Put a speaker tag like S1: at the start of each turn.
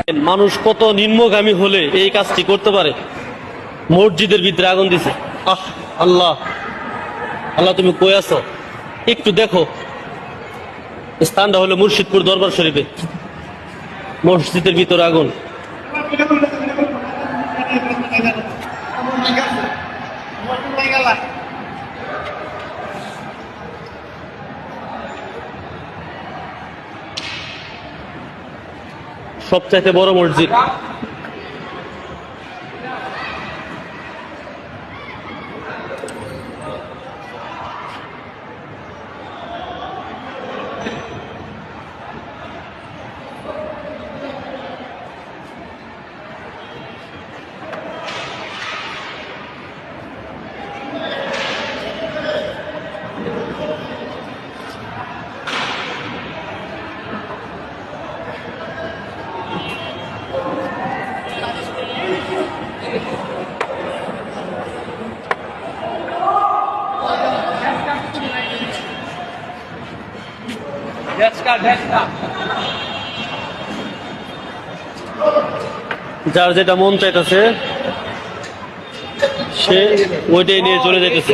S1: মানুষ কত নিম্নগামী হলে এই কাজটি করতে পারে। মসজিদের ভিতরে আগুন দিছে। আহ আল্লাহ, আল্লাহ তুমি কই আছো? একটু দেখো, স্থানটা হলো মুর্শিদপুর দরবার শরীফে, মসজিদের ভিতরে আগুন। সবচাইতে বড় মসজিদ। যার যেটা মন চাইতেছে সে ওইটাই নিয়ে চলে যাইতেছে।